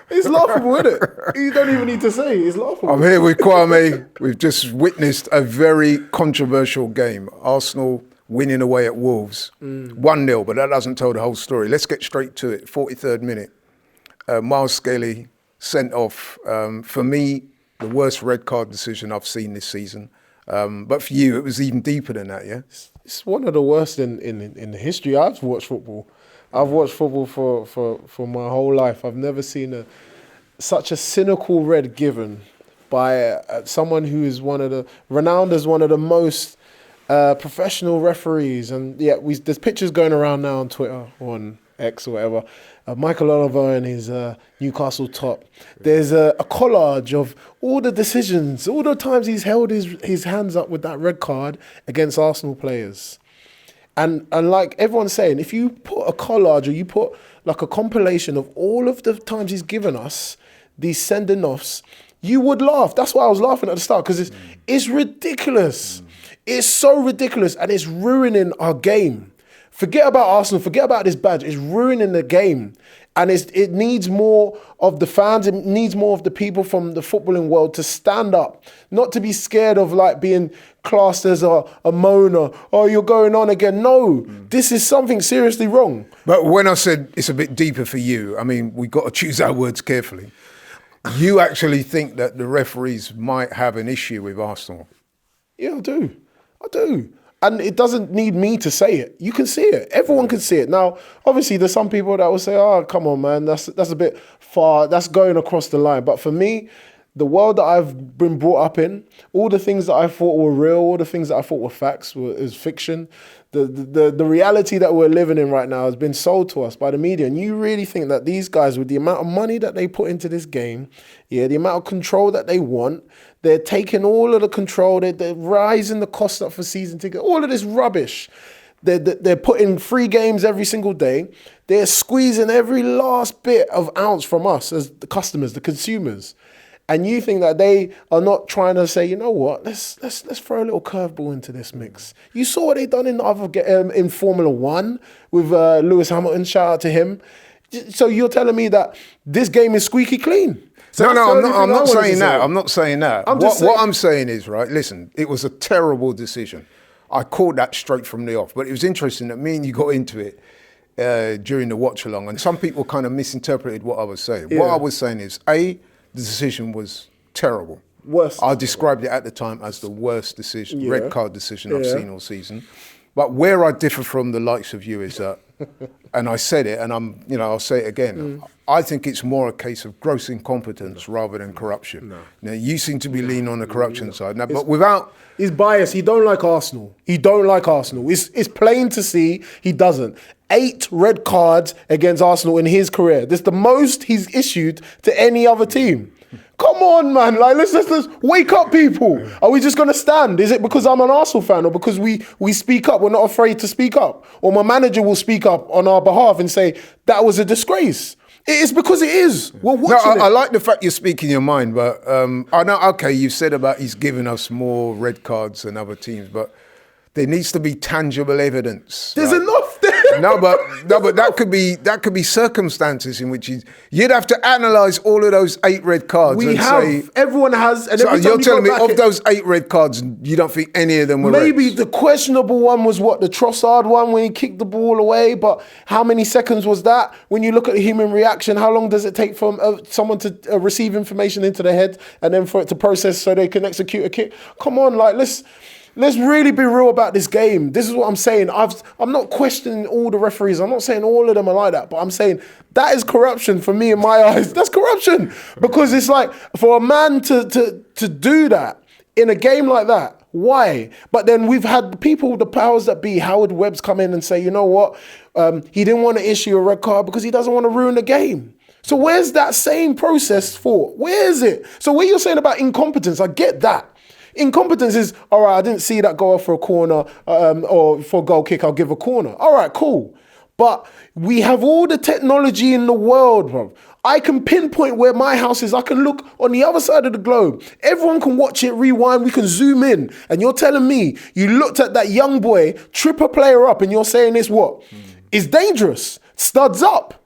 It's laughable, isn't it? You don't even need to say it. It's laughable. I'm here with Kwame. We've just witnessed a very controversial game. Arsenal winning away at Wolves. 1-0, but that doesn't tell the whole story. Let's get straight to it. 43rd minute. Miles Skelly sent off. For me, the worst red card decision I've seen this season. But for you, it was even deeper than that, yeah? It's one of the worst in the history. I've watched football. I've watched football for my whole life. I've never seen such a cynical red given by someone who is renowned as one of the most professional referees. And yeah, there's pictures going around now on Twitter, on X or whatever. Michael Oliver and his Newcastle top. There's a collage of all the decisions, all the times he's held his hands up with that red card against Arsenal players. And like everyone's saying, if you put a collage or you put like a compilation of all of the times he's given us these sending offs, you would laugh. That's why I was laughing at the start, because it's ridiculous. It's so ridiculous, and it's ruining our game. Forget about Arsenal, forget about this badge. It's ruining the game. And it needs more of the fans, it needs more of the people from the footballing world to stand up, not to be scared of like being classed as a moaner. Oh, you're going on again. No, this is something seriously wrong. But when I said it's a bit deeper for you, I mean, we've got to choose our words carefully. You actually think that the referees might have an issue with Arsenal? Yeah, I do. And it doesn't need me to say it. You can see it. Everyone can see it. Now, obviously, there's some people that will say, oh, come on, man, that's a bit far. That's going across the line. But for me, the world that I've been brought up in, all the things that I thought were real, all the things that I thought were facts, is fiction. The reality that we're living in right now has been sold to us by the media. And you really think that these guys, with the amount of money that they put into this game, yeah, the amount of control that they want, they're taking all of the control, they're rising the cost up for season tickets, all of this rubbish. They're putting free games every single day. They're squeezing every last bit of ounce from us as the customers, the consumers. And you think that they are not trying to say, you know what, let's throw a little curveball into this mix. You saw what they done in Formula One with Lewis Hamilton. Shout out to him. So you're telling me that this game is squeaky clean? So I'm not saying that. I'm not saying that. What I'm saying is, right, listen, it was a terrible decision. I called that straight from the off. But it was interesting that me and you got into it during the watch along, and some people kind of misinterpreted what I was saying. Yeah. What I was saying is, the decision was terrible. Worst. I described it at the time as the worst decision, red card decision I've seen all season. But where I differ from the likes of you is that, and I said it, and I'll say it again. I think it's more a case of gross incompetence rather than corruption. No. Now, you seem to be leaning on the corruption side. Now, but without... He's biased. He don't like Arsenal. It's plain to see he doesn't. 8 red cards against Arsenal in his career. This is the most he's issued to any other team. Come on, man. Like, let's wake up, people. Are we just going to stand? Is it because I'm an Arsenal fan, or because we speak up? We're not afraid to speak up. Or my manager will speak up on our behalf and say, that was a disgrace. It is because it is. We're watching it. I like the fact you're speaking your mind, but I know, okay, you said about he's giving us more red cards than other teams, but there needs to be tangible evidence. There's enough there. No, but that could be circumstances in which you'd have to analyse all of those 8 red cards. Everyone has. And so you're telling me of those 8 red cards, you don't think any of them were maybe reds? The questionable one was the Trossard one when he kicked the ball away. But how many seconds was that? When you look at the human reaction, how long does it take for someone to receive information into their head and then for it to process so they can execute a kick? Come on, like Let's really be real about this game. This is what I'm saying. I'm not questioning all the referees. I'm not saying all of them are like that, but I'm saying that is corruption for me in my eyes. That's corruption. Because it's like, for a man to do that in a game like that, why? But then we've had people, the powers that be, Howard Webb's come in and say, you know what? He didn't want to issue a red card because he doesn't want to ruin the game. So where's that same process for? Where is it? So what you're saying about incompetence, I get that. Incompetence is, all right, I didn't see that go off for a corner or for a goal kick, I'll give a corner. All right, cool. But we have all the technology in the world, bro. I can pinpoint where my house is. I can look on the other side of the globe. Everyone can watch it, rewind, we can zoom in. And you're telling me you looked at that young boy, trip a player up, and you're saying it's what? It's dangerous. Studs up.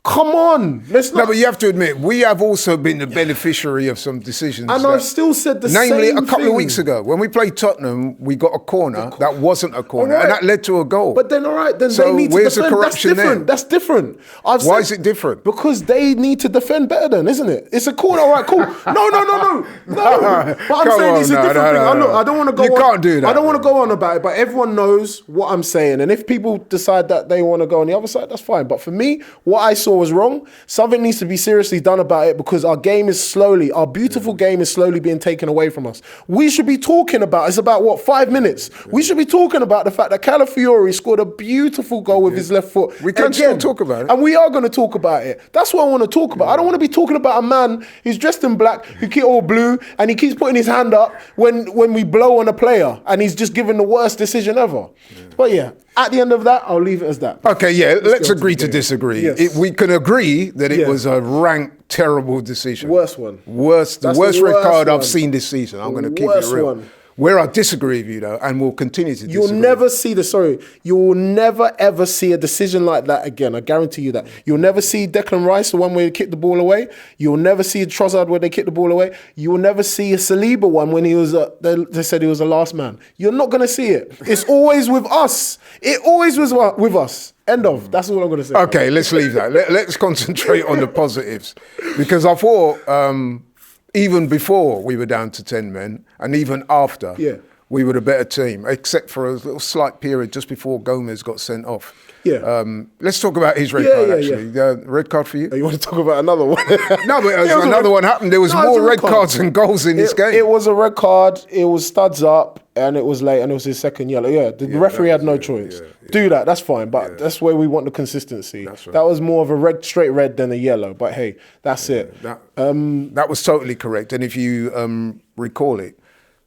Come on, let's not. No, but you have to admit, we have also been the beneficiary of some decisions. And I've still said the namely, same a couple thing. of weeks ago, when we played Tottenham, we got a corner that wasn't a corner, All right. and that led to a goal. But then, all right, then So they need to where's the defend. corruption That's different. there? That's different. Why is it different? Because they need to defend better, then, isn't it? It's a corner, all right, cool. No. But I'm Come saying on, it's a no, different no, thing. no, Look, no. I don't want to go. You can't do that, I don't want to man. go on about it, but everyone knows what I'm saying. And if people decide that they want to go on the other side, that's fine. But for me, what I saw was wrong. Something needs to be seriously done about it because our beautiful game is slowly being taken away from us. We should be talking about, it's about what, 5 minutes? We should be talking about the fact that Calafiori scored a beautiful goal with his left foot. We can still talk about it. And we are going to talk about it. That's what I want to talk about. I don't want to be talking about a man who's dressed in black, who keeps all blue, and he keeps putting his hand up when we blow on a player, and he's just given the worst decision ever. But yeah, at the end of that, I'll leave it as that. Okay, yeah, let's go to agree the to game. disagree. Yes. We can agree that it Yeah. was a rank, terrible decision. Worst one. The worst That's red the worst card I've one. seen this season. I'm going to keep it worst real. one. Where I disagree with you, though, and will continue to disagree. You'll never ever see a decision like that again. I guarantee you that. You'll never see Declan Rice, the one where he kicked the ball away. You'll never see Trossard where they kicked the ball away. You will never see a Saliba one when he was, they said he was the last man. You're not going to see it. It's always with us. It always was with us. End of. That's all I'm going to say. Okay, let's leave that. Let's concentrate on the positives. Because I thought, even before we were down to 10 men, and even after, we were the better team, except for a little slight period just before Gomez got sent off. Yeah. Let's talk about his red card, actually. Red card for you? You want to talk about another one? No, but another one happened. There was more red cards than goals in this game. It was a red card. It was studs up, and it was late, and it was his second yellow. Yeah, the referee had no choice. Do that. That's fine, but that's where we want the consistency. That's right. That was more of a straight red than a yellow. But hey, that's it. That was totally correct. And if you recall it,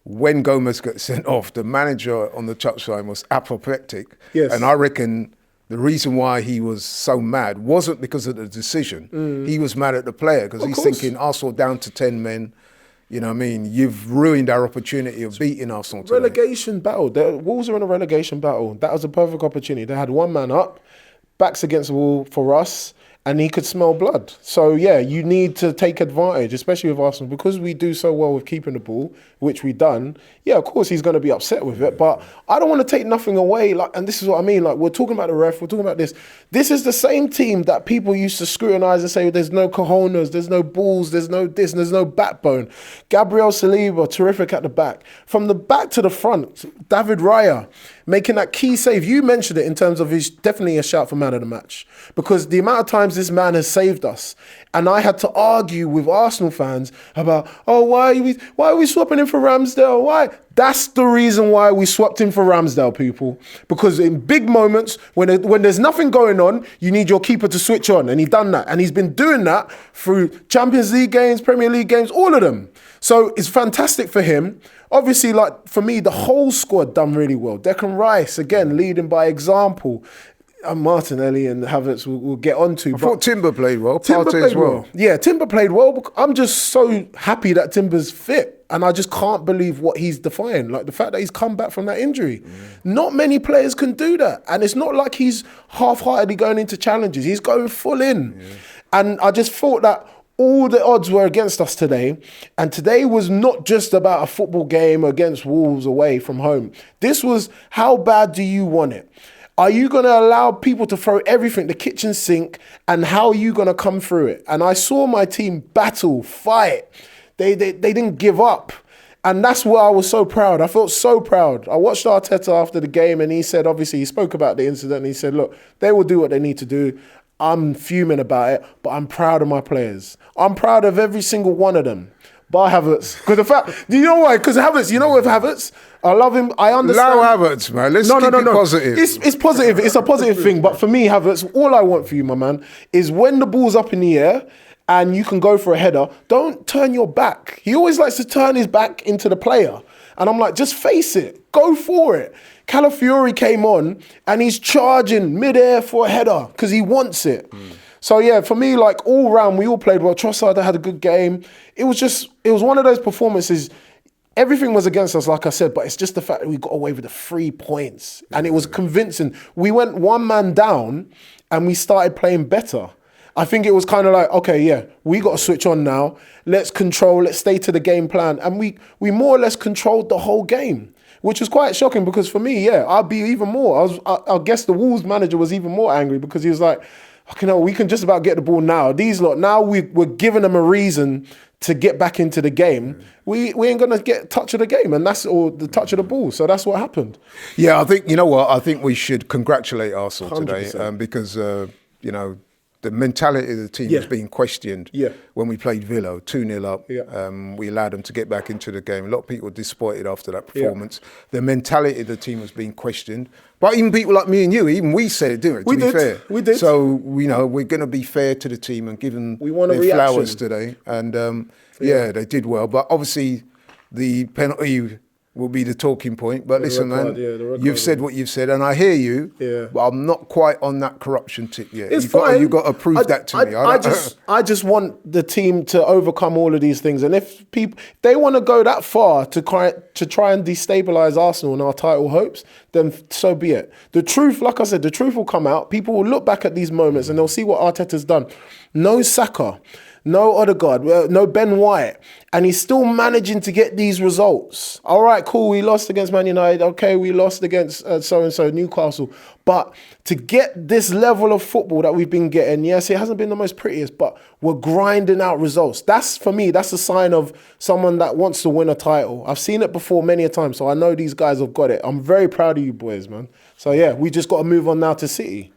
when Gomez got sent off, the manager on the touchline was apoplectic. Yes. And I reckon the reason why he was so mad wasn't because of the decision. He was mad at the player because he's thinking, Arsenal down to 10 men. You know what I mean? You've ruined our opportunity of beating Arsenal today. Relegation battle. The Wolves are in a relegation battle. That was a perfect opportunity. They had one man up, backs against the wall for us, and he could smell blood. So, yeah, you need to take advantage, especially with Arsenal, because we do so well with keeping the ball, which we done. Yeah, of course, he's going to be upset with it, but I don't want to take nothing away. And this is what I mean. We're talking about the ref, we're talking about this. This is the same team that people used to scrutinise and say, there's no cojones, there's no balls, there's no this, there's no backbone. Gabriel Saliba, terrific at the back. From the back to the front, David Raya, making that key save. You mentioned it in terms of he's definitely a shout for man of the match, because the amount of times this man has saved us. And I had to argue with Arsenal fans about, why are we swapping him for Ramsdale? Why? That's the reason why we swapped him for Ramsdale, people. Because in big moments, when there's nothing going on, you need your keeper to switch on. And he's done that. And he's been doing that through Champions League games, Premier League games, all of them. So it's fantastic for him. Obviously, for me, the whole squad done really well. Declan Rice, again, leading by example. Martinelli and Havertz will get on to. I thought Timber played well. Timber Partey played as well. Yeah, Timber played well. I'm just so happy that Timber's fit. And I just can't believe what he's defying. Like the fact that he's come back from that injury. Not many players can do that. And it's not like he's half-heartedly going into challenges. He's going full in. And I just thought that all the odds were against us today. And today was not just about a football game against Wolves away from home. This was, how bad do you want it? Are you going to allow people to throw everything, the kitchen sink, and how are you going to come through it? And I saw my team battle, fight. They didn't give up. And that's why I was so proud. I felt so proud. I watched Arteta after the game and he said, obviously, he spoke about the incident and he said, look, they will do what they need to do. I'm fuming about it, but I'm proud of my players. I'm proud of every single one of them. Bar Havertz. Because the fact, do you know why? Because Havertz, with Havertz, I love him. I understand. Allow Havertz, man. Let's keep it positive. It's positive. It's a positive thing. But for me, Havertz, all I want for you, my man, is when the ball's up in the air and you can go for a header, don't turn your back. He always likes to turn his back into the player. And I'm like, just face it. Go for it. Calafiori came on and he's charging mid-air for a header because he wants it. So yeah, for me, all round, we all played well. Trossard had a good game. It was one of those performances. Everything was against us, like I said, but it's just the fact that we got away with the 3 points. And it was convincing. We went one man down and we started playing better. I think it was kind of like, okay, yeah, we got to switch on now. Let's control. Let's stay to the game plan, and we more or less controlled the whole game, which was quite shocking because for me, yeah, I'd be even more. I guess the Wolves manager was even more angry because he was like, okay, no, we can just about get the ball now. These lot, now we're giving them a reason to get back into the game. We ain't gonna get touch of the game, and that's or the touch of the ball. So that's what happened. Yeah, I think, you know what, I think we should congratulate Arsenal today 100%. because, you know, the mentality of the team was being questioned when we played Villa, 2-0 up. Yeah. We allowed them to get back into the game. A lot of people were disappointed after that performance. The mentality of the team was being questioned. But even people like me and you, even we said it, didn't we? To be fair. We did. So, you know, we're going to be fair to the team and give them their flowers today. And, yeah, they did well. But obviously, the penalty will be the talking point. But listen, man, you've said what you've said, and I hear you, but I'm not quite on that corruption tip yet. It's fine. You've got to prove that to me. I just want the team to overcome all of these things. And if they want to go that far to try and destabilise Arsenal and our title hopes, then so be it. The truth, like I said, the truth will come out. People will look back at these moments and they'll see what Arteta's done. No Saka, no Odegaard, no Ben White, and he's still managing to get these results. All right, cool, we lost against Man United. Okay, we lost against so-and-so, Newcastle. But to get this level of football that we've been getting, yes, it hasn't been the most prettiest, but we're grinding out results. That's, for me, that's a sign of someone that wants to win a title. I've seen it before many a time, so I know these guys have got it. I'm very proud of you boys, man. So, yeah, we just got to move on now to City.